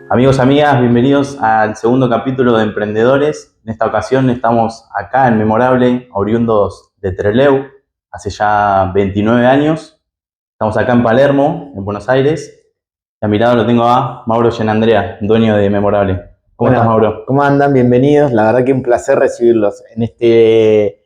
Amigos, amigas, bienvenidos al segundo capítulo de Emprendedores. En esta ocasión estamos acá en Memorable, oriundos de Trelew, hace ya 29 años. Estamos acá en Palermo, en Buenos Aires. Y a mi lado lo tengo a Mauro Gianandrea, dueño de Memorable. ¿Cómo estás, Mauro? ¿Cómo andan? Bienvenidos. La verdad que un placer recibirlos en este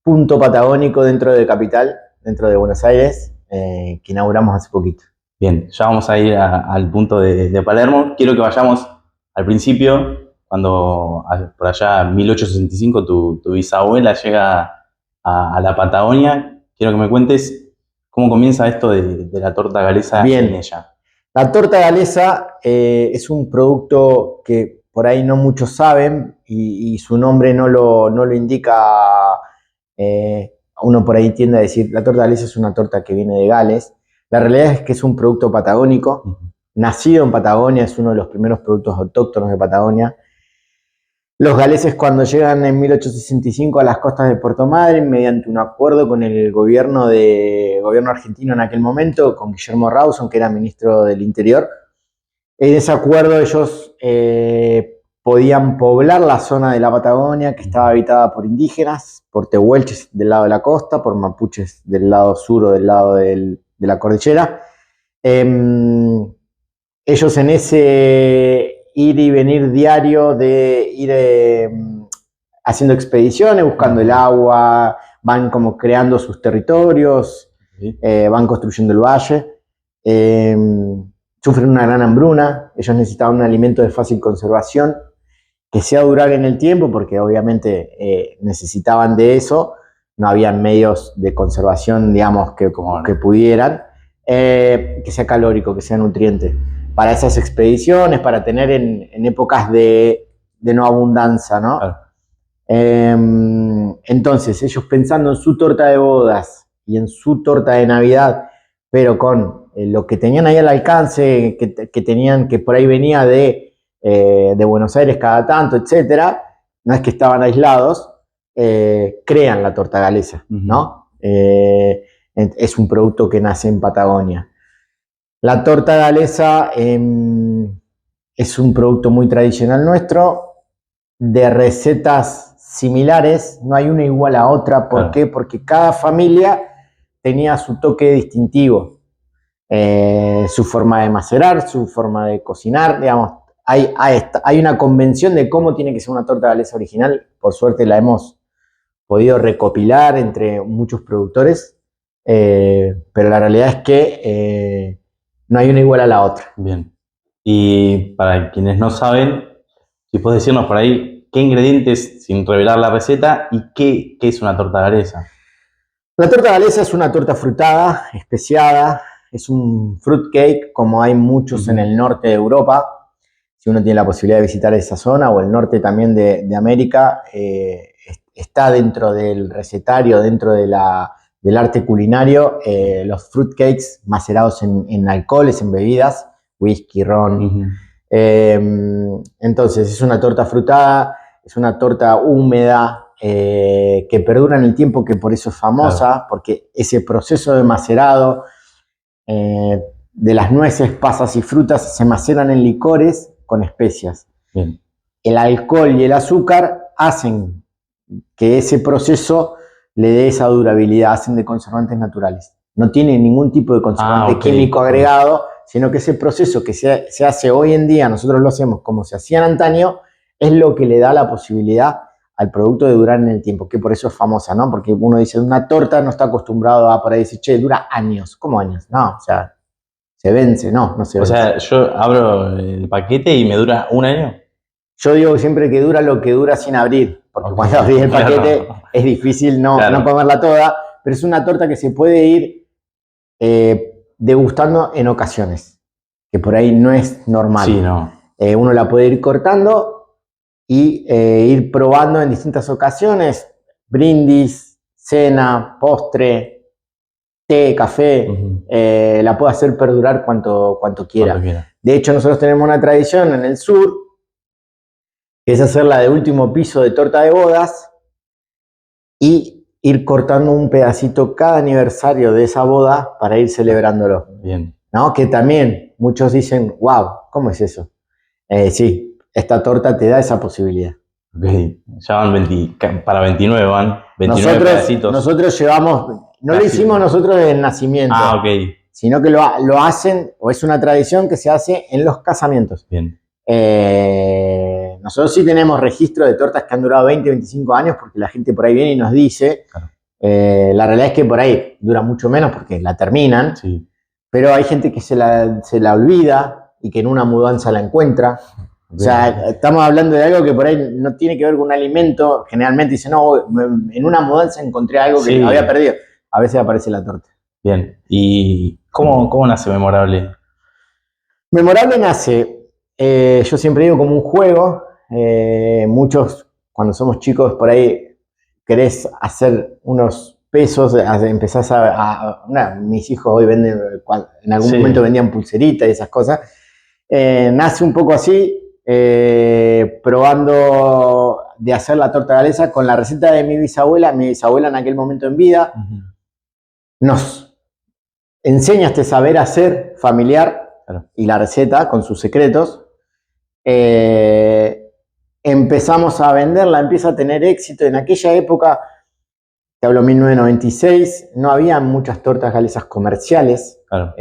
punto patagónico dentro de Capital, dentro de Buenos Aires, que inauguramos hace poquito. Bien, ya vamos a ir al punto de Palermo. Quiero que vayamos al principio, cuando por allá en 1865 tu bisabuela llega a la Patagonia. Quiero que me cuentes cómo comienza esto de la torta galesa Bien. en ella. La torta galesa es un producto que por ahí no muchos saben y su nombre no lo indica. Uno por ahí tiende a decir, la torta galesa es una torta que viene de Gales. La realidad es que es un producto patagónico, nacido en Patagonia, es uno de los primeros productos autóctonos de Patagonia. Los galeses, cuando llegan en 1865 a las costas de Puerto Madryn, mediante un acuerdo con el gobierno argentino en aquel momento, con Guillermo Rawson, que era ministro del Interior, en ese acuerdo ellos podían poblar la zona de la Patagonia que estaba habitada por indígenas, por tehuelches del lado de la costa, por mapuches del lado sur o del lado de la cordillera. Ellos en ese ir y venir diario de ir haciendo expediciones, buscando el agua, van como creando sus territorios, van construyendo el valle, sufren una gran hambruna, ellos necesitaban un alimento de fácil conservación, que sea durar en el tiempo, porque obviamente necesitaban de eso, no había medios de conservación, digamos, que pudieran, que sea calórico, que sea nutriente, para esas expediciones, para tener en épocas de no abundancia, ¿no? Claro. Entonces, ellos pensando en su torta de bodas y en su torta de Navidad, pero con lo que tenían ahí al alcance, que tenían, que por ahí venía de Buenos Aires cada tanto, etcétera, no es que estaban aislados, crean la torta galesa, ¿no? Es un producto que nace en Patagonia. La torta galesa es un producto muy tradicional nuestro, de recetas similares, no hay una igual a otra. ¿Por qué? Porque cada familia tenía su toque distintivo, su forma de macerar, su forma de cocinar, digamos. Hay una convención de cómo tiene que ser una torta galesa original, por suerte la hemos podido recopilar entre muchos productores, pero la realidad es que no hay una igual a la otra. Bien. Y para quienes no saben, si puedes decirnos por ahí qué ingredientes, sin revelar la receta, y qué es una torta galesa. La torta galesa es una torta frutada, especiada, es un fruit cake, como hay muchos en el norte de Europa. Si uno tiene la posibilidad de visitar esa zona, o el norte también de América, está dentro del recetario, dentro del arte culinario, los fruit cakes macerados en alcoholes, en bebidas, whisky, ron. Entonces es una torta frutada, es una torta húmeda, que perdura en el tiempo, que por eso es famosa, claro, porque ese proceso de macerado de las nueces, pasas y frutas se maceran en licores con especias. Bien. El alcohol y el azúcar hacen que ese proceso le dé esa durabilidad, hacen de conservantes naturales. No tiene ningún tipo de conservante químico agregado, sino que ese proceso que se hace hoy en día, nosotros lo hacemos como se hacía en antaño, es lo que le da la posibilidad al producto de durar en el tiempo, que por eso es famosa, ¿no? Porque uno dice, una torta no está acostumbrado a por ahí decir, che, dura años. ¿Cómo años? No, o sea, se vence, no se vence. O sea, yo abro el paquete y me dura un año. Yo digo siempre que dura lo que dura sin abrir, porque cuando abrís el paquete es difícil no comerla toda, pero es una torta que se puede ir degustando en ocasiones, que por ahí no es normal. Sí, no. Uno la puede ir cortando y ir probando en distintas ocasiones, brindis, cena, postre, té, café, la puede hacer perdurar cuanto quiera. De hecho, nosotros tenemos una tradición en el sur, que es hacerla de último piso de torta de bodas y ir cortando un pedacito cada aniversario de esa boda para ir celebrándolo. Bien. ¿No? Que también muchos dicen, wow, ¿cómo es eso? Sí, esta torta te da esa posibilidad. Ok, ya van para 29, van 29 pedacitos. Nosotros llevamos, no lo hicimos nosotros desde el nacimiento, ok. Sino que lo hacen, o es una tradición que se hace en los casamientos. Bien. Nosotros sí tenemos registro de tortas que han durado 20, 25 años, porque la gente por ahí viene y nos dice. Claro. La realidad es que por ahí dura mucho menos porque la terminan, sí. Pero hay gente que se la olvida y que en una mudanza la encuentra. O sea, estamos hablando de algo que por ahí no tiene que ver con un alimento. Generalmente dicen, no, en una mudanza encontré algo que había perdido. A veces aparece la torta. Bien. ¿Y cómo nace Memorable? Memorable nace, yo siempre digo, como un juego. Muchos, cuando somos chicos, por ahí querés hacer unos pesos, empezás mis hijos hoy venden, en algún momento vendían pulseritas y esas cosas. Nace un poco así, probando de hacer la torta galesa con la receta de mi bisabuela en aquel momento en vida, nos enseña este saber hacer familiar y la receta con sus secretos. Empezamos a venderla, empieza a tener éxito. En aquella época, te hablo 1996, no había muchas tortas galesas comerciales. Claro.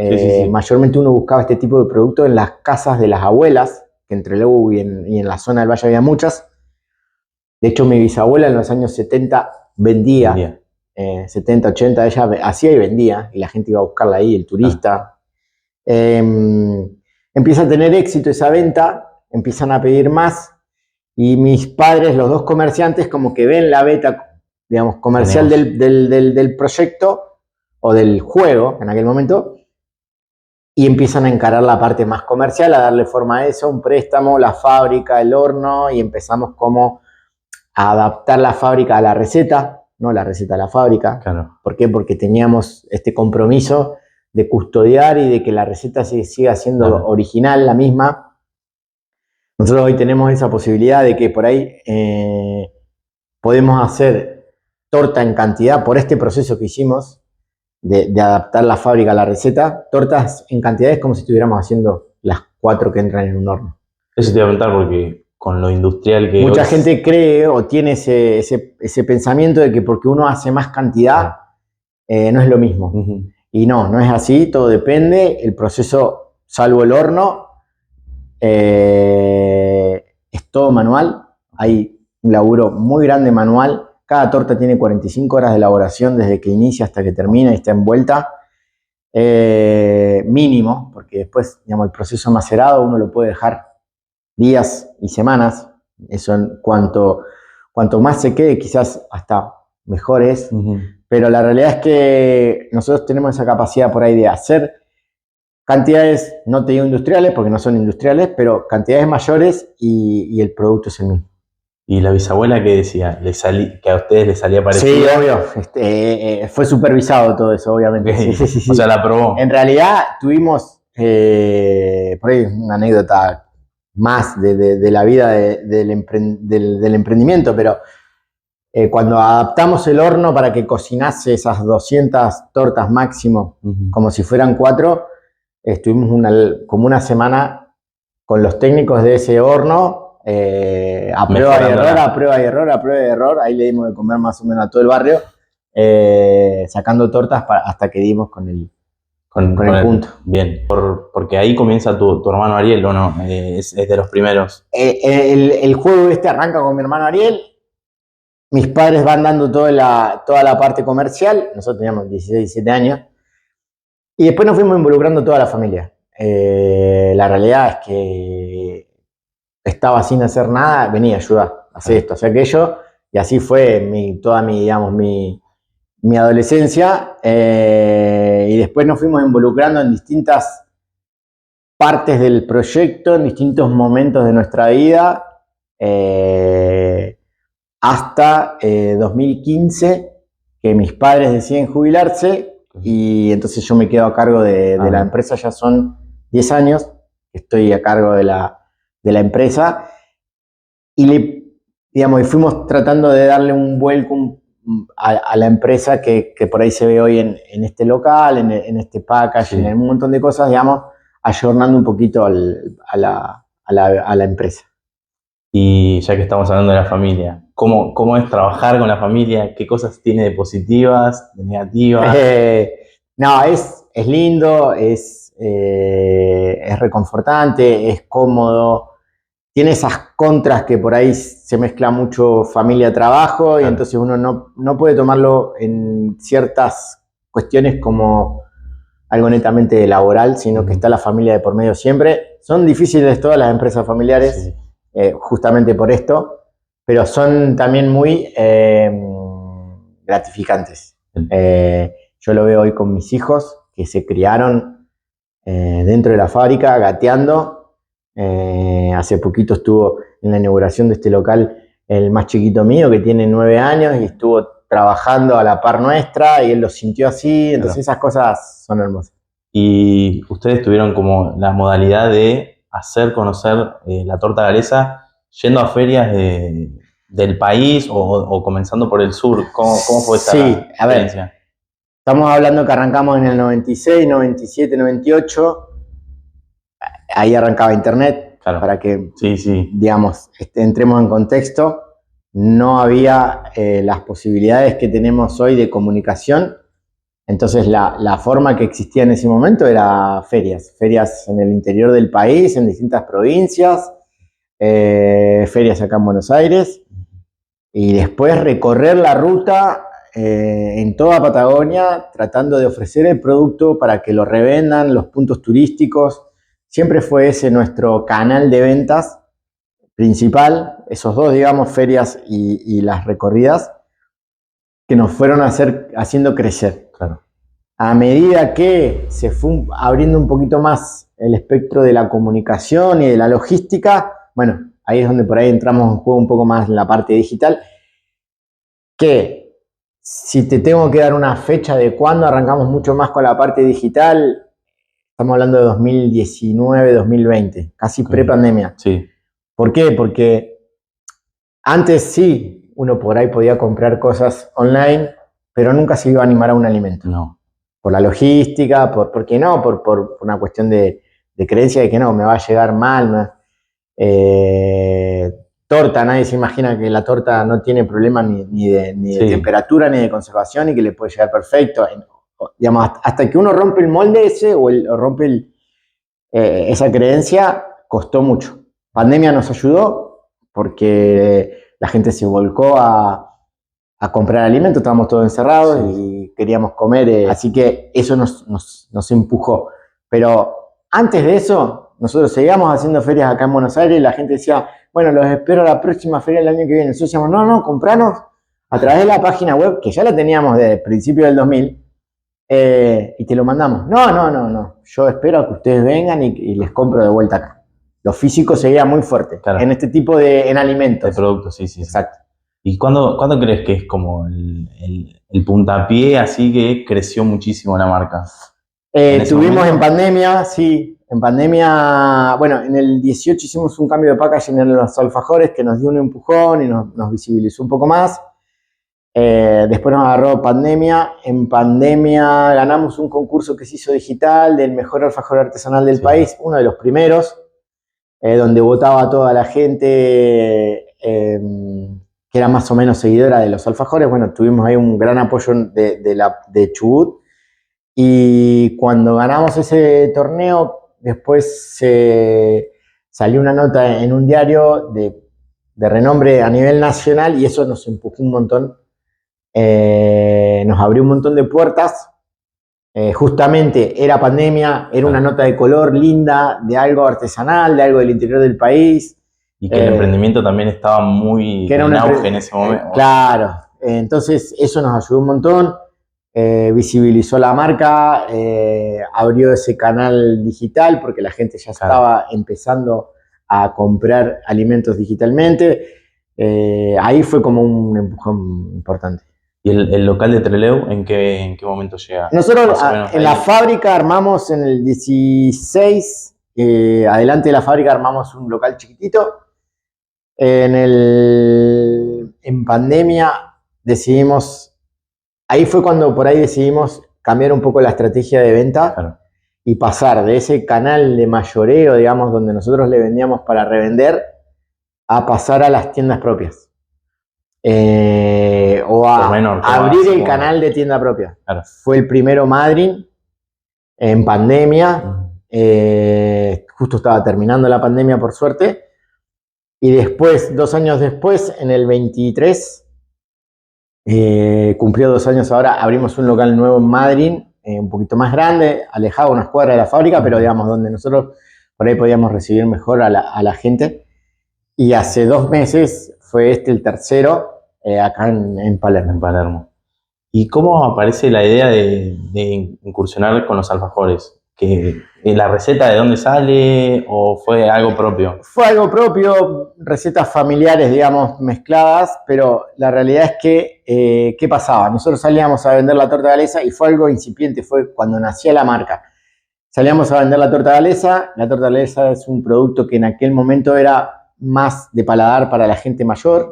Mayormente uno buscaba este tipo de producto en las casas de las abuelas, que entre Trelew y en la zona del Valle había muchas. De hecho, mi bisabuela en los años 70 vendía. 70, 80, ella hacía y vendía, y la gente iba a buscarla ahí, el turista. Empieza a tener éxito esa venta, empiezan a pedir más, y mis padres, los dos comerciantes, como que ven la beta, digamos, comercial del proyecto o del juego en aquel momento, y empiezan a encarar la parte más comercial, a darle forma a eso, un préstamo, la fábrica, el horno, y empezamos como a adaptar la fábrica a la receta, no la receta a la fábrica. Claro. ¿Por qué? Porque teníamos este compromiso de custodiar y de que la receta siga siendo original, la misma. Nosotros hoy tenemos esa posibilidad de que por ahí podemos hacer torta en cantidad por este proceso que hicimos de adaptar la fábrica a la receta. Tortas en cantidades como si estuviéramos haciendo las 4 que entran en un horno. Eso te iba a preguntar porque con lo industrial que mucha gente cree o tiene ese pensamiento de que porque uno hace más cantidad no es lo mismo. Y no es así, todo depende. El proceso, salvo el horno, es todo manual. Hay un laburo muy grande manual. Cada torta tiene 45 horas de elaboración desde que inicia hasta que termina y está envuelta. Mínimo, porque después, digamos, el proceso macerado uno lo puede dejar días y semanas. Eso cuanto más se quede, quizás hasta mejor es. Pero la realidad es que nosotros tenemos esa capacidad por ahí de hacer cantidades, no te digo industriales, porque no son industriales, pero cantidades mayores y el producto es el mismo. ¿Y la bisabuela qué decía? ¿Que a ustedes les salía parecido? Sí, obvio. Fue supervisado todo eso, obviamente. Sí. O sea, la probó. En realidad tuvimos, por ahí una anécdota más de la vida del emprendimiento, pero cuando adaptamos el horno para que cocinase esas 200 tortas máximo, como si fueran 4, estuvimos como una semana con los técnicos de ese horno, a prueba y error, ahí le dimos de comer más o menos a todo el barrio, sacando tortas hasta que dimos con el punto. Bien, porque ahí comienza tu hermano Ariel, ¿o no? Es de los primeros. El juego arranca con mi hermano Ariel. Mis padres van dando toda la parte comercial. Nosotros teníamos 16, 17 años. Y después nos fuimos involucrando toda la familia. La realidad es que estaba sin hacer nada, venía a ayudar, hacer esto, hacer aquello. Y así fue toda mi adolescencia. Y después nos fuimos involucrando en distintas partes del proyecto, en distintos momentos de nuestra vida. Hasta 2015, que mis padres deciden jubilarse y entonces yo me quedo a cargo de la empresa. Ya son 10 años que estoy a cargo de la empresa y fuimos tratando de darle un vuelco a la empresa que por ahí se ve hoy en este local, en este packaging, en un montón de cosas, ayornando un poquito a a la empresa. Y ya que estamos hablando de la familia, ¿cómo es trabajar con la familia? ¿Qué cosas tiene de positivas, de negativas? No, es lindo, es reconfortante, es cómodo. Tiene esas contras que por ahí se mezcla mucho familia-trabajo y Claro. entonces uno no puede tomarlo en ciertas cuestiones como algo netamente laboral, sino que está la familia de por medio siempre. Son difíciles todas las empresas familiares, Sí. justamente por esto, pero son también muy gratificantes. Yo lo veo hoy con mis hijos, que se criaron dentro de la fábrica, gateando. Hace poquito estuvo en la inauguración de este local el más chiquito mío, que tiene 9 años, y estuvo trabajando a la par nuestra, y él lo sintió así, entonces esas cosas son hermosas. Y ustedes tuvieron como la modalidad de hacer conocer la torta galesa yendo a ferias del país o comenzando por el sur. ¿Cómo fue esa experiencia? Ver, estamos hablando que arrancamos en el 96, 97, 98. Ahí arrancaba internet, Claro. para que, Sí. digamos, entremos en contexto. No había las posibilidades que tenemos hoy de comunicación. Entonces la forma que existía en ese momento era ferias en el interior del país, en distintas provincias, ferias acá en Buenos Aires, y después recorrer la ruta en toda Patagonia, tratando de ofrecer el producto para que lo revendan, los puntos turísticos. Siempre fue ese nuestro canal de ventas principal, esos dos, digamos, ferias y las recorridas, que nos fueron haciendo crecer. Claro. A medida que se fue abriendo un poquito más el espectro de la comunicación y de la logística, bueno, ahí es donde por ahí entramos en juego un poco más en la parte digital, que si te tengo que dar una fecha de cuándo arrancamos mucho más con la parte digital, estamos hablando de 2019, 2020, casi pre-pandemia. Sí. ¿Por qué? Porque antes sí, uno por ahí podía comprar cosas online, pero nunca se iba a animar a un alimento. No. Por la logística, ¿por qué no? Por una cuestión de creencia de que no, me va a llegar mal. Torta, nadie se imagina que la torta no tiene problema ni de temperatura ni de conservación y que le puede llegar perfecto. Digamos, hasta que uno rompe el molde ese o rompe esa creencia, costó mucho. Pandemia nos ayudó porque la gente se volcó a comprar alimentos, estábamos todos encerrados y queríamos comer, así que eso nos empujó. Pero antes de eso, nosotros seguíamos haciendo ferias acá en Buenos Aires y la gente decía, bueno, los espero a la próxima feria del año que viene. Nosotros decíamos, no, compranos a través de la página web, que ya la teníamos desde el principio del 2000, y te lo mandamos. No, yo espero a que ustedes vengan y les compro de vuelta acá. Lo físico seguía muy fuerte, claro, en este tipo en alimentos. De productos, sí. Exacto. ¿Y cuándo crees que es como el puntapié así que creció muchísimo la marca? Tuvimos en pandemia, sí. En pandemia, bueno, en el 18 hicimos un cambio de packaging en los alfajores que nos dio un empujón y nos visibilizó un poco más. Después nos agarró pandemia. En pandemia ganamos un concurso que se hizo digital del mejor alfajor artesanal del país, uno de los primeros, donde votaba toda la gente que era más o menos seguidora de los alfajores. Bueno, tuvimos ahí un gran apoyo de Chubut. Y cuando ganamos ese torneo, después salió una nota en un diario de renombre a nivel nacional y eso nos empujó un montón. Nos abrió un montón de puertas. Justamente era pandemia, era una nota de color linda, de algo artesanal, de algo del interior del país. Y que el emprendimiento también estaba muy en auge en ese momento. Claro, entonces eso nos ayudó un montón. Visibilizó la marca, abrió ese canal digital porque la gente ya estaba empezando a comprar alimentos digitalmente. Ahí fue como un empujón importante. ¿Y el local de Trelew en qué momento llega? Nosotros en la fábrica armamos en el 16, adelante de la fábrica armamos un local chiquitito. En pandemia decidimos, ahí fue cuando por ahí decidimos cambiar un poco la estrategia de venta. Claro. y pasar de ese canal de mayoreo, digamos, donde nosotros le vendíamos para revender, a pasar a las tiendas propias. O a abrir el canal de tienda propia. Claro. Fue el primero Madryn en pandemia. Justo estaba terminando la pandemia, por suerte. Y después, 2 años después, en el 23, cumplió 2 años ahora, abrimos un local nuevo en Madryn, un poquito más grande, alejado unas cuadras de la fábrica, pero digamos, donde nosotros por ahí podíamos recibir mejor a la gente. Y hace 2 meses fue el tercero, acá en Palermo. En Palermo. ¿Y cómo aparece la idea de incursionar con los alfajores? ¿Que la receta de dónde sale o fue algo propio? Fue algo propio, recetas familiares, digamos, mezcladas, pero la realidad es que, ¿qué pasaba? Nosotros salíamos a vender la torta galesa y fue algo incipiente, fue cuando nacía la marca. Salíamos a vender la torta galesa es un producto que en aquel momento era más de paladar para la gente mayor.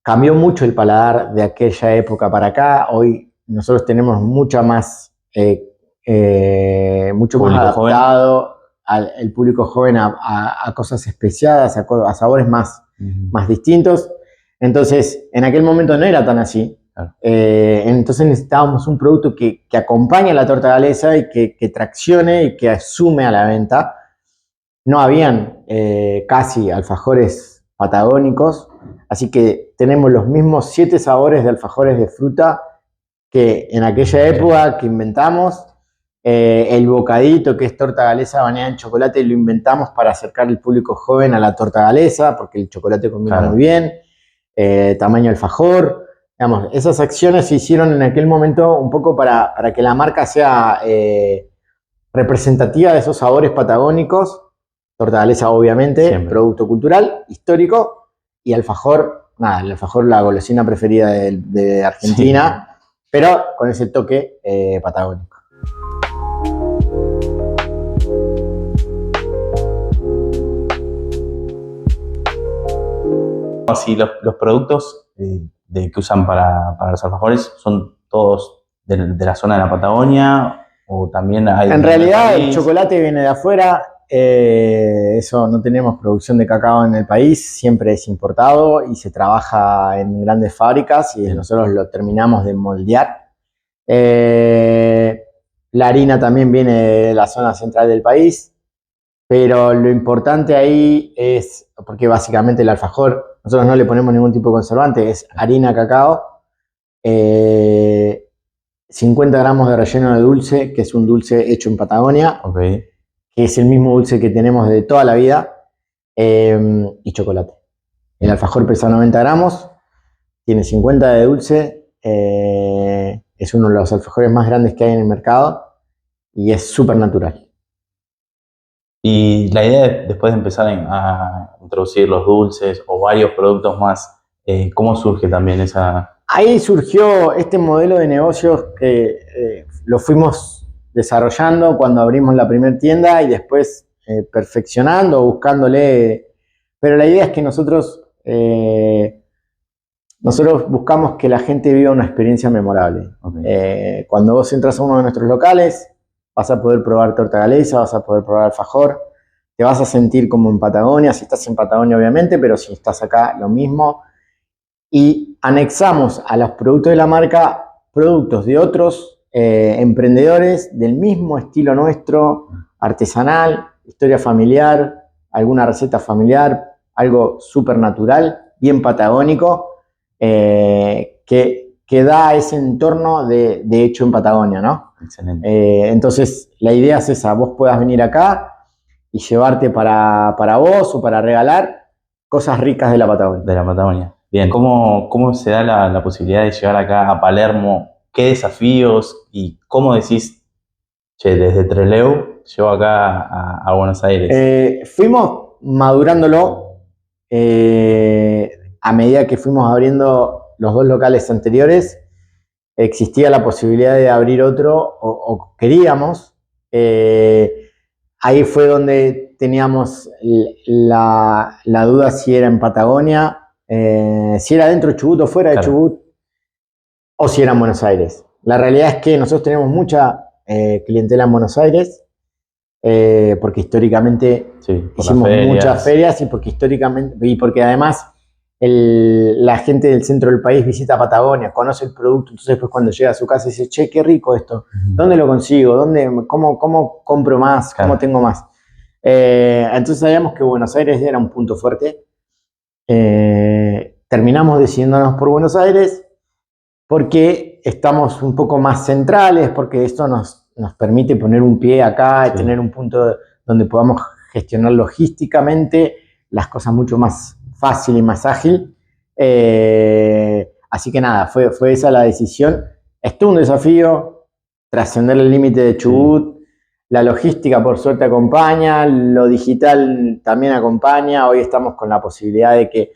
Cambió mucho el paladar de aquella época para acá. Hoy nosotros tenemos mucho más adaptado el público joven a cosas especiadas, a sabores más distintos. Entonces, en aquel momento no era tan así. Claro. Entonces necesitábamos un producto que acompañe a la torta galesa y que traccione y que asume a la venta. No habían casi alfajores patagónicos, así que tenemos los mismos 7 sabores de alfajores de fruta que en aquella época que inventamos. El bocadito, que es torta galesa bañada en chocolate, lo inventamos para acercar al público joven a la torta galesa, porque el chocolate combina muy bien. Tamaño alfajor. Digamos, esas acciones se hicieron en aquel momento un poco para que la marca sea representativa de esos sabores patagónicos. Torta galesa, obviamente, siempre. Producto cultural, histórico, y alfajor, nada, el alfajor, la golosina preferida de Argentina, sí. Pero con ese toque patagónico. Sí, los productos que usan para los alfajores son todos de la zona de la Patagonia, o también hay... En realidad el chocolate viene de afuera. Eso, no tenemos producción de cacao en el país, siempre es importado y se trabaja en grandes fábricas y nosotros lo terminamos de moldear. La harina también viene de la zona central del país, pero lo importante ahí es, porque básicamente el alfajor, nosotros no le ponemos ningún tipo de conservante, es harina, cacao, 50 gramos de relleno de dulce, que es un dulce hecho en Patagonia. Okay. Que es el mismo dulce que tenemos de toda la vida, y chocolate. El alfajor pesa 90 gramos, tiene 50 de dulce, es uno de los alfajores más grandes que hay en el mercado y es súper natural. Y la idea después de empezar a introducir los dulces o varios productos más, ¿cómo surge también esa...? Ahí surgió este modelo de negocios que lo fuimos desarrollando cuando abrimos la primera tienda y después perfeccionando, buscándole. Pero la idea es que nosotros buscamos que la gente viva una experiencia memorable. Okay. Cuando vos entras a uno de nuestros locales, vas a poder probar torta galesa, vas a poder probar alfajor, te vas a sentir como en Patagonia, si estás en Patagonia obviamente, pero si estás acá lo mismo. Y anexamos a los productos de la marca productos de otros emprendedores del mismo estilo nuestro, artesanal, historia familiar, alguna receta familiar, algo súper natural, bien patagónico, que da ese entorno de hecho en Patagonia, ¿no? Excelente. Entonces la idea es esa, vos puedas venir acá y llevarte para vos o para regalar cosas ricas de la Patagonia. De la Patagonia. Bien, ¿cómo se da la posibilidad de llegar acá a Palermo? ¿Qué desafíos y cómo decís, che, desde Trelew llego acá a Buenos Aires? Fuimos madurándolo a medida que fuimos abriendo los 2 locales anteriores. Existía la posibilidad de abrir otro o queríamos. Ahí fue donde teníamos la duda si era en Patagonia, si era dentro de Chubut o fuera de Chubut, o si era en Buenos Aires. La realidad es que nosotros tenemos mucha clientela en Buenos Aires, porque históricamente Sí, por las hicimos ferias. muchas ferias y porque históricamente, y porque además la gente del centro del país visita Patagonia, conoce el producto, entonces después cuando llega a su casa dice, che, qué rico esto, ¿dónde lo consigo? ¿Cómo compro más? ¿Cómo Claro. tengo más? Entonces sabíamos que Buenos Aires era un punto fuerte. Terminamos decidiéndonos por Buenos Aires porque estamos un poco más centrales, porque esto nos permite poner un pie acá y Sí. tener un punto donde podamos gestionar logísticamente las cosas mucho más fácil y más ágil. Así que nada, fue esa la decisión. Estuvo un desafío, trascender el límite de Chubut. La logística por suerte acompaña, lo digital también acompaña. Hoy estamos con la posibilidad de que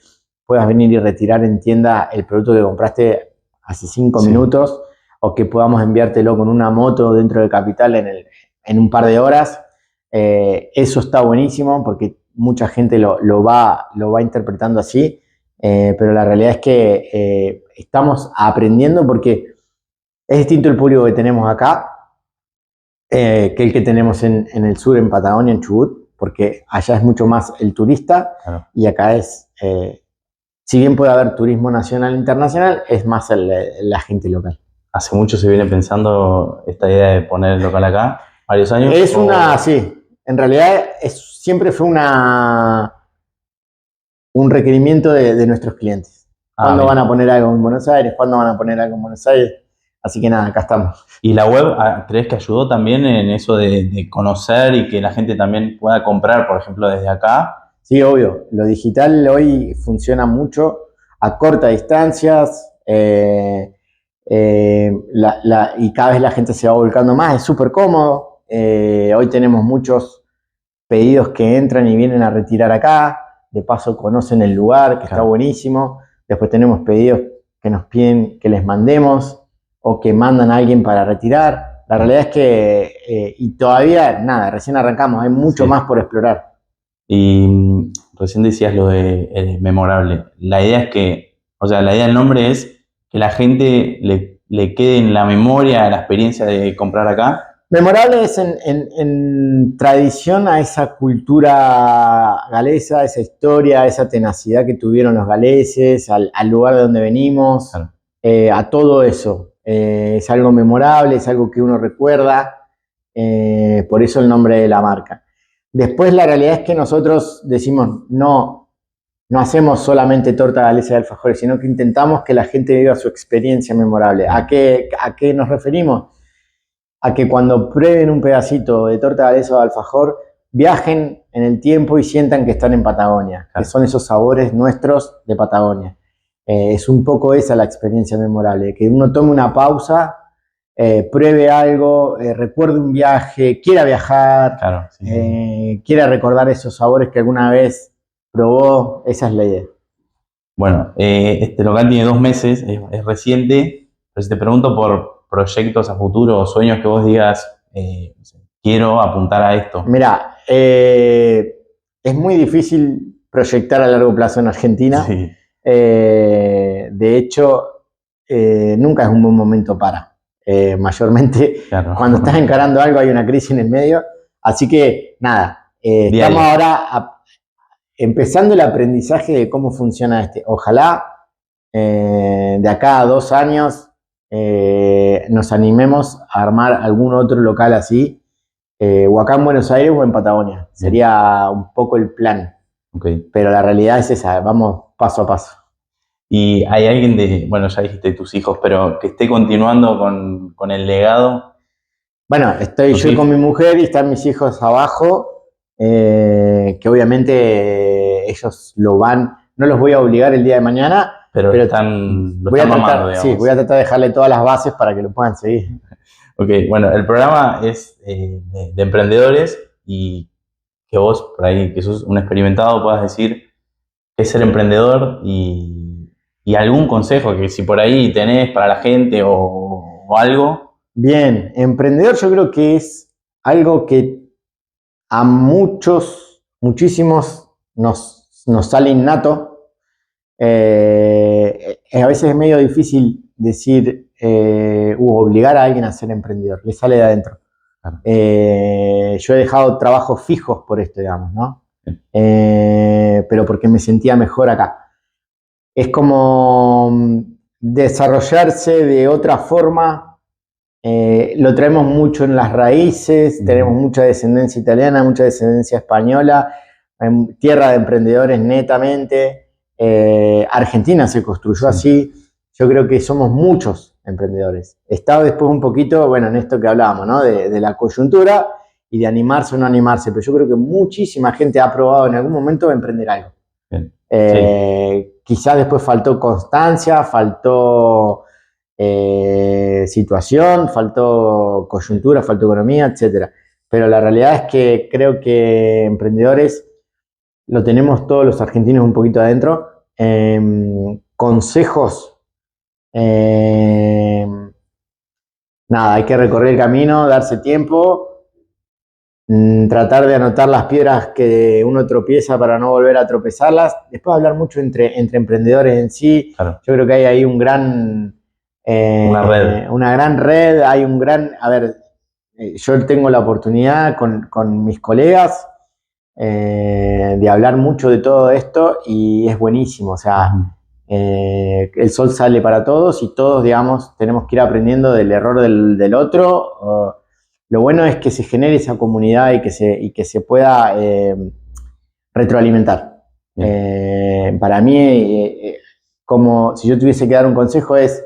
puedas venir y retirar en tienda el producto que compraste hace 5 Sí. minutos, o que podamos enviártelo con una moto dentro de Capital en un par de horas. Eso está buenísimo porque mucha gente lo va interpretando así, pero la realidad es que estamos aprendiendo porque es distinto el público que tenemos acá que el que tenemos en el sur, en Patagonia, en Chubut, porque allá es mucho más el turista. Claro. Y acá es, si bien puede haber turismo nacional e internacional, es más la gente local. ¿Hace mucho se viene pensando esta idea de poner el local acá? ¿Varios años? Sí, en realidad siempre fue un requerimiento de nuestros clientes. ¿Cuándo van a poner algo en Buenos Aires? ¿Cuándo van a poner algo en Buenos Aires? Así que nada, acá estamos. ¿Y la web crees que ayudó también en eso de conocer y que la gente también pueda comprar, por ejemplo, desde acá? Sí, obvio. Lo digital hoy funciona mucho a cortas distancias y cada vez la gente se va volcando más. Es súper cómodo. Hoy tenemos muchos pedidos que entran y vienen a retirar acá. De paso conocen el lugar, que está buenísimo. Después tenemos pedidos que nos piden que les mandemos o que mandan a alguien para retirar. La realidad es que, y todavía nada, recién arrancamos, hay mucho más por explorar. Y recién decías lo de memorable. La idea es que, o sea, la idea del nombre es que la gente le quede en la memoria la experiencia de comprar acá. Memorable es en tradición a esa cultura galesa, esa historia, esa tenacidad que tuvieron los galeses, al lugar de donde venimos, Claro. A todo eso. Es algo memorable, es algo que uno recuerda, por eso el nombre de la marca. Después la realidad es que nosotros decimos, no hacemos solamente torta galesa de alfajores, sino que intentamos que la gente viva su experiencia memorable. ¿A qué nos referimos? A que cuando prueben un pedacito de torta galesa o de alfajor, viajen en el tiempo y sientan que están en Patagonia, que son esos sabores nuestros de Patagonia. Es un poco esa la experiencia memorable, que uno tome una pausa, pruebe algo, recuerde un viaje, quiera viajar, quiera recordar esos sabores que alguna vez probó. Esa es la idea. Bueno, este local tiene 2 meses, es reciente, pero si te pregunto por proyectos a futuro o sueños que vos digas, quiero apuntar a esto. Mira, es muy difícil proyectar a largo plazo en Argentina. Sí. De hecho, nunca es un buen momento para. Mayormente, cuando estás encarando algo hay una crisis en el medio. Así que, nada, estamos ahora empezando el aprendizaje de cómo funciona este. Ojalá de acá a 2 años nos animemos a armar algún otro local así, o acá en Buenos Aires o en Patagonia. Sería un poco el plan. Pero la realidad es esa, vamos paso a paso. ¿Y hay alguien bueno, ya dijiste tus hijos, pero que esté continuando con el legado? Bueno, estoy yo con mi mujer y están mis hijos abajo, que obviamente ellos no los voy a obligar el día de mañana, pero lo están mamando, digamos. Sí, voy a tratar de dejarle todas las bases para que lo puedan seguir. Ok, bueno, el programa es de emprendedores y que vos, por ahí, que sos un experimentado, puedas decir qué es ser emprendedor y algún consejo que si por ahí tenés para la gente o algo. Bien, emprendedor yo creo que es algo que a muchísimos nos sale innato. A veces es medio difícil decir obligar a alguien a ser emprendedor, le sale de adentro. Claro. Yo he dejado trabajos fijos por esto, digamos, ¿no? Pero porque me sentía mejor acá. Es como desarrollarse de otra forma. Lo traemos mucho en las raíces, tenemos mucha descendencia italiana, mucha descendencia española, tierra de emprendedores netamente. Argentina se construyó así. Yo creo que somos muchos emprendedores. Estaba después un poquito, bueno, en esto que hablábamos, ¿no? De la coyuntura y de animarse o no animarse, pero yo creo que muchísima gente ha probado en algún momento emprender algo. Quizás después faltó constancia, faltó situación, faltó coyuntura, faltó economía, etcétera. Pero la realidad es que creo que emprendedores lo tenemos todos los argentinos un poquito adentro. Consejos. Nada, hay que recorrer el camino, darse tiempo, tratar de anotar las piedras que uno tropieza para no volver a tropezarlas. Después hablar mucho entre emprendedores en sí. Claro. Yo creo que hay ahí una gran red, hay un gran, a ver, yo tengo la oportunidad con mis colegas de hablar mucho de todo esto y es buenísimo, o sea, el sol sale para todos y todos, digamos, tenemos que ir aprendiendo del error del otro. Lo bueno es que se genere esa comunidad y que se pueda retroalimentar. Para mí, como si yo tuviese que dar un consejo es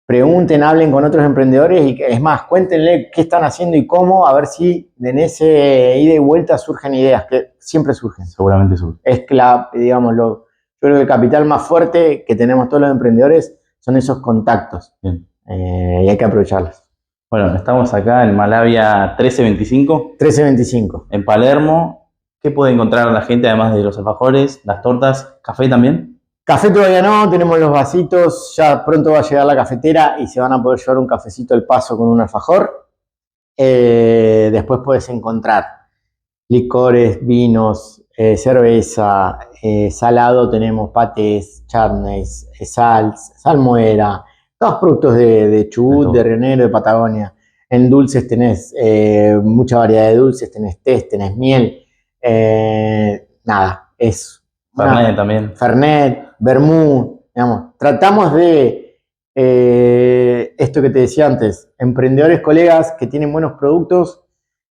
pregunten, hablen con otros emprendedores y es más, cuéntenle qué están haciendo y cómo, a ver si en ese ida y vuelta surgen ideas, que siempre surgen. Seguramente surgen. Es que digamos, yo creo que el capital más fuerte que tenemos todos los emprendedores son esos contactos. Y hay que aprovecharlos. Bueno, estamos acá en Malavia 1325. 1325. En Palermo. ¿Qué puede encontrar la gente además de los alfajores, las tortas, café también? Café todavía no, tenemos los vasitos, ya pronto va a llegar la cafetera y se van a poder llevar un cafecito al paso con un alfajor. Después puedes encontrar licores, vinos, cerveza, salado tenemos patés, charnes, salmuera, todos productos de Chubut, de Río Negro, de Patagonia. En dulces tenés mucha variedad de dulces, tenés tés, tenés miel. Nada, es... Fernet también. Fernet, vermú, digamos. Tratamos de esto que te decía antes, emprendedores, colegas que tienen buenos productos,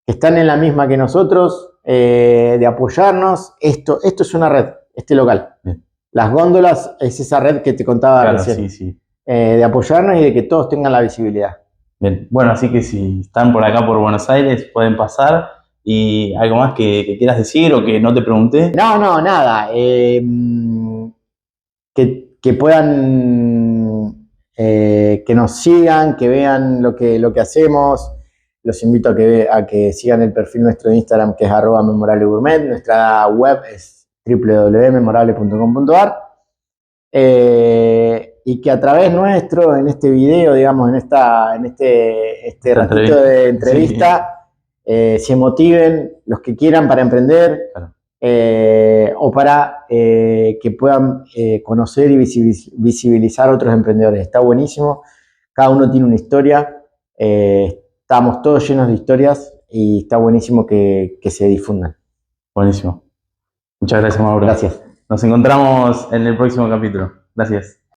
que están en la misma que nosotros, de apoyarnos. Esto es una red, este local. Bien. Las góndolas es esa red que te contaba recién. Sí. De apoyarnos y de que todos tengan la visibilidad. Bien, bueno, así que si están por acá por Buenos Aires pueden pasar. ¿Y algo más que quieras decir o que no te pregunté? No, nada. Que puedan, que nos sigan, que vean lo que hacemos. Los invito a que sigan el perfil nuestro de Instagram, que es @memorablegourmet. Nuestra web es www.memorable.com.ar. Y que a través nuestro, en este video, digamos, en este ratito de entrevista, se motiven los que quieran para emprender. Claro. O para que puedan conocer y visibilizar a otros emprendedores. Está buenísimo, cada uno tiene una historia, estamos todos llenos de historias y está buenísimo que se difundan. Buenísimo. Muchas gracias, Mauro. Gracias. Nos encontramos en el próximo capítulo. Gracias.